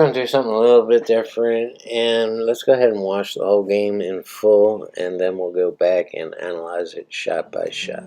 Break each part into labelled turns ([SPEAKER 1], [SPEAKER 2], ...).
[SPEAKER 1] going to do something a little bit different, and let's go ahead and watch the whole game in full, and then we'll go back and analyze it shot by shot.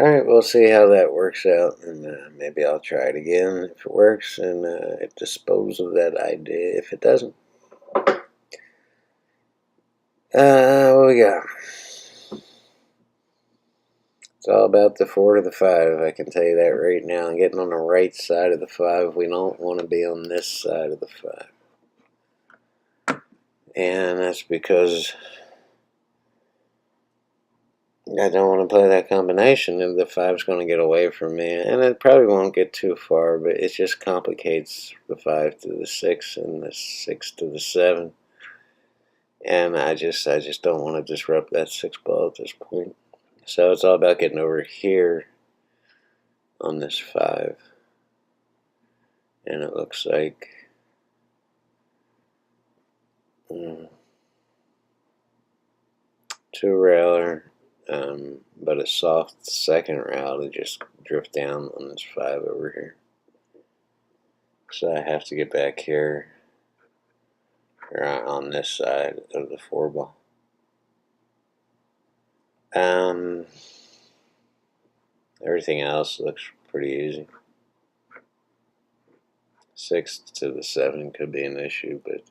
[SPEAKER 1] Alright, we'll see how that works out, and maybe I'll try it again if it works, and dispose of that idea if it doesn't. What we got? It's all about the 4 to the 5, I can tell you that right now. And getting on the right side of the 5, we don't want to be on this side of the 5. And that's because I don't want to play that combination, and the 5's going to get away from me. And it probably won't get too far, but it just complicates the 5 to the 6 and the 6 to the 7. And I just don't want to disrupt that 6 ball at this point. So it's all about getting over here on this 5. And it looks like 2 railer, but a soft second rail to just drift down on this 5 over here. So I have to get back here or on this side of the 4 ball. Everything else looks pretty easy. 6 to the 7 could be an issue, but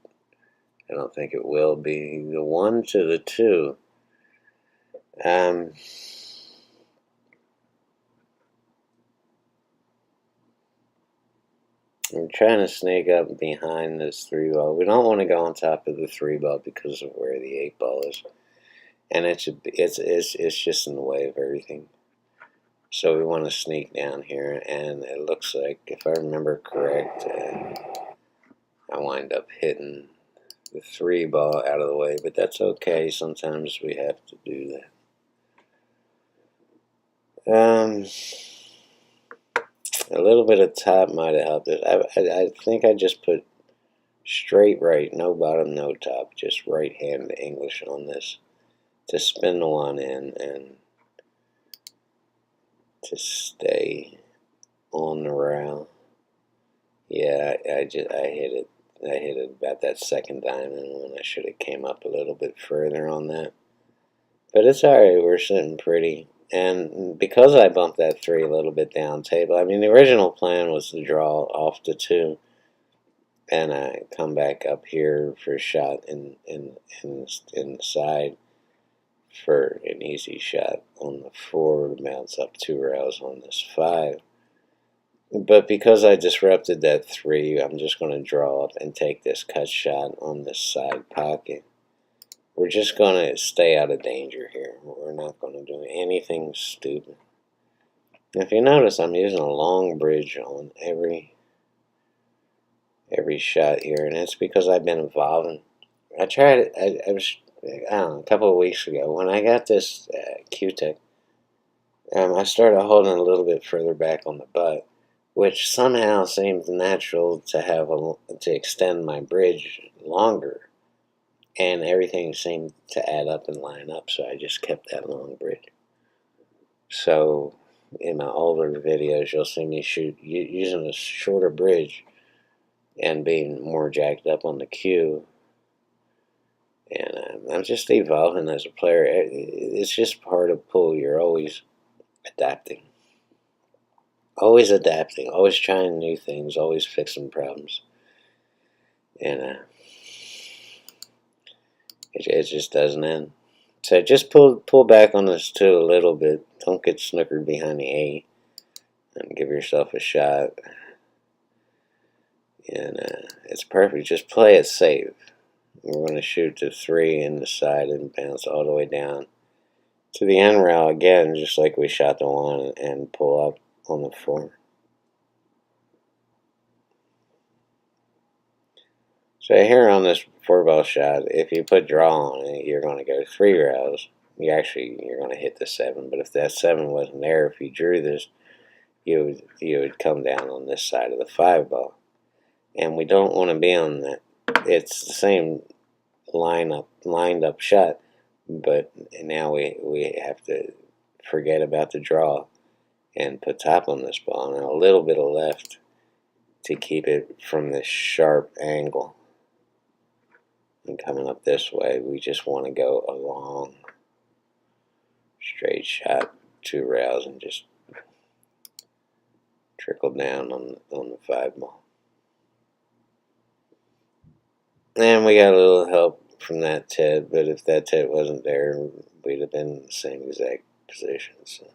[SPEAKER 1] I don't think it will be. The 1 to the 2. I'm trying to snake up behind this 3 ball. We don't want to go on top of the 3 ball because of where the 8 ball is, and it's just in the way of everything. So we want to sneak down here, and it looks like, if I remember correct, I wind up hitting the 3 ball out of the way, but that's okay. Sometimes we have to do that. A little bit of top might have helped it. I think I just put straight right, no bottom, no top, just right hand English on this to spin the 1 in and to stay on the rail. Yeah, I hit it I hit it about that second diamond when I should have came up a little bit further on that. But it's alright, we're sitting pretty. And because I bumped that 3 a little bit down table, I mean, the original plan was to draw off the 2 and I come back up here for a shot in the side for an easy shot on the 4, mounts up 2 rails on this 5. But because I disrupted that 3, I'm just going to draw up and take this cut shot on this side pocket. We're just going to stay out of danger here. We're not going to do anything stupid. If you notice, I'm using a long bridge on every shot here, and it's because I've been evolving. I tried it, I was, I don't know, a couple of weeks ago, when I got this Q-Tech, I started holding a little bit further back on the butt, which somehow seemed natural to have to extend my bridge longer. And everything seemed to add up and line up, so I just kept that long bridge. So in my older videos, you'll see me shoot using a shorter bridge and being more jacked up on the Q. And I'm just evolving as a player. It's just part of pool. You're always adapting. Always adapting. Always trying new things. Always fixing problems. And it just doesn't end. So just pull back on this 2 a little bit. Don't get snookered behind the 8. And give yourself a shot. And it's perfect. Just play it safe. We're going to shoot the 3 in the side and bounce all the way down to the end rail again, just like we shot the 1, and pull up on the 4. So here on this 4-ball shot, if you put draw on it, you're going to go 3 rails. You're going to hit the 7, but if that 7 wasn't there, if you drew this, you would come down on this side of the 5-ball. And we don't want to be on that. It's the same lined up shot, but now we have to forget about the draw and put top on this ball and a little bit of left to keep it from this sharp angle. And coming up this way, we just want to go a long straight shot, 2 rails, and just trickle down on the 5-ball. And we got a little help from that Ted, but if that Ted wasn't there, we'd have been in the same exact position. So.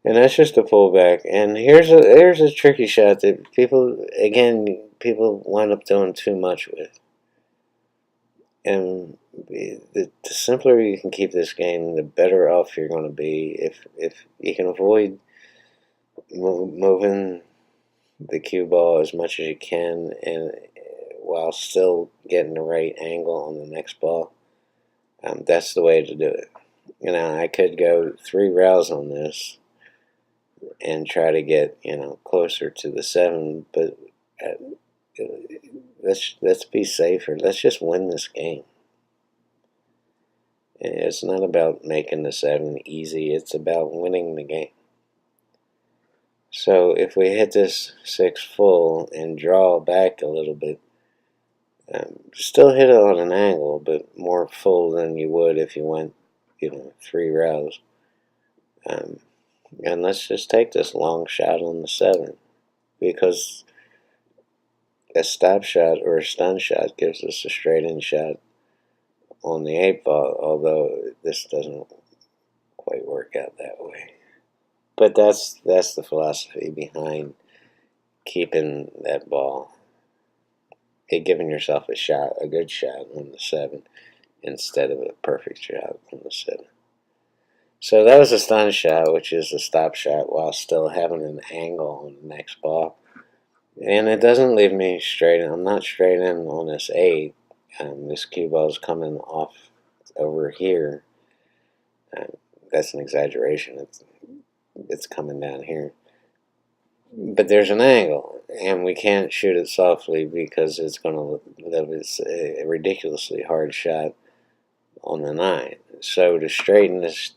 [SPEAKER 1] And that's just a pullback. And here's a tricky shot that people wind up doing too much with. And the simpler you can keep this game, the better off you're going to be. If you can avoid moving the cue ball as much as you can, and while still getting the right angle on the next ball, that's the way to do it. You know, I could go 3 rails on this and try to get, closer to the 7, but let's be safer. Let's just win this game. It's not about making the 7 easy. It's about winning the game. So if we hit this 6 full and draw back a little bit, still hit it on an angle, but more full than you would if you went, 3 rails. And let's just take this long shot on the 7, because a stop shot or a stun shot gives us a straight in shot on the 8-ball, although this doesn't quite work out that way. But that's the philosophy behind keeping that ball, giving yourself a good shot on the 7 instead of a perfect shot on the 7. So that was a stun shot, which is a stop shot while still having an angle on the next ball. And it doesn't leave me straight in. I'm not straight in on this 8. This cue ball is coming off over here. That's an exaggeration. It's coming down here. But there's an angle, and we can't shoot it softly because it's a ridiculously hard shot on the 9. So to straighten this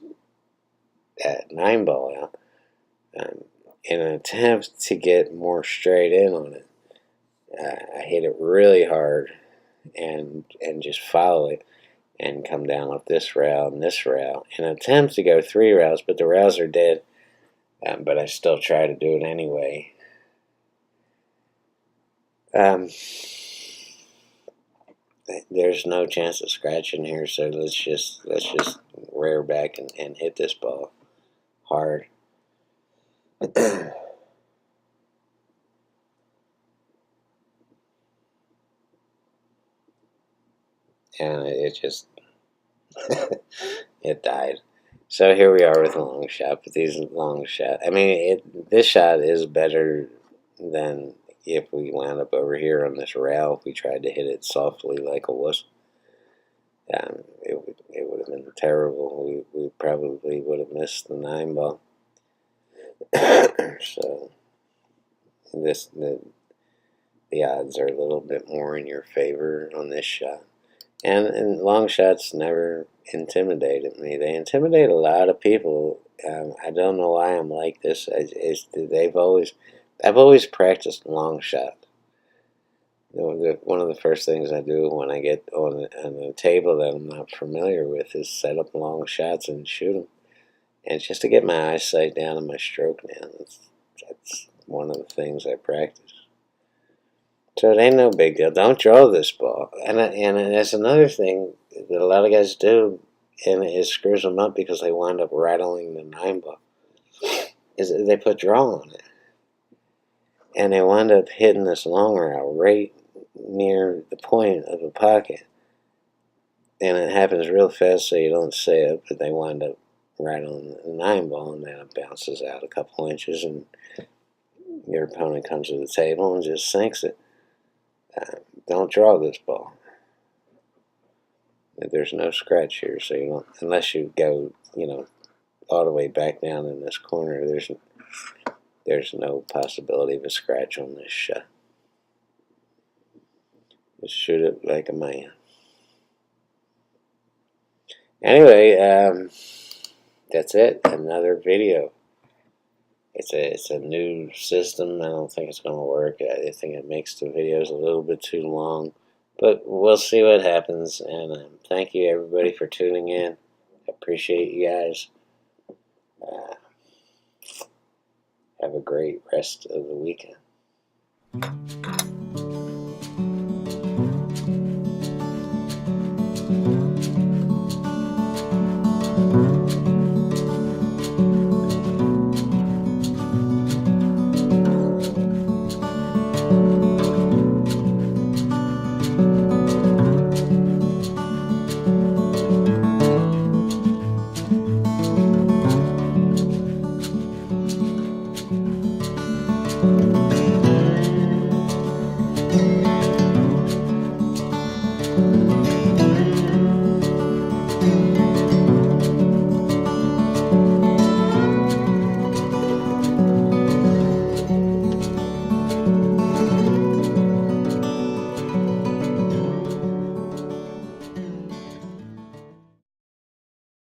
[SPEAKER 1] 9-ball out, in an attempt to get more straight in on it, I hit it really hard and just follow it and come down with this rail and this rail and attempt to go 3 rails, but the rails are dead. But I still try to do it anyway. There's no chance of scratching here, so let's just rear back and hit this ball hard. And it just it died. So here we are with a long shot, but these long shot, I mean, this shot is better than if we wound up over here on this rail. If we tried to hit it softly like a wuss, it would have been terrible. We probably would have missed the 9 ball. So the odds are a little bit more in your favor on this shot. And long shots never intimidated me. They intimidate a lot of people. I don't know why I'm like this. I've always practiced long shot. One of the first things I do when I get on a table that I'm not familiar with is set up long shots and shoot them. And just to get my eyesight down and my stroke down. That's one of the things I practice. So it ain't no big deal. Don't draw this ball. And that's another thing that a lot of guys do, and it screws them up because they wind up rattling the 9 ball, is that they put draw on it. And they wind up hitting this long rail right near the point of the pocket. And it happens real fast so you don't see it, but they wind up right on the 9 ball, and then it bounces out a couple inches, and your opponent comes to the table and just sinks it. Don't draw this ball. There's no scratch here, so you don't, unless you go, all the way back down in this corner, there's no possibility of a scratch on this shot. Just shoot it like a man. Anyway, that's it. Another video. It's a new system. I don't think it's going to work. I think it makes the videos a little bit too long. But we'll see what happens. And thank you, everybody, for tuning in. I appreciate you guys. Have a great rest of the weekend.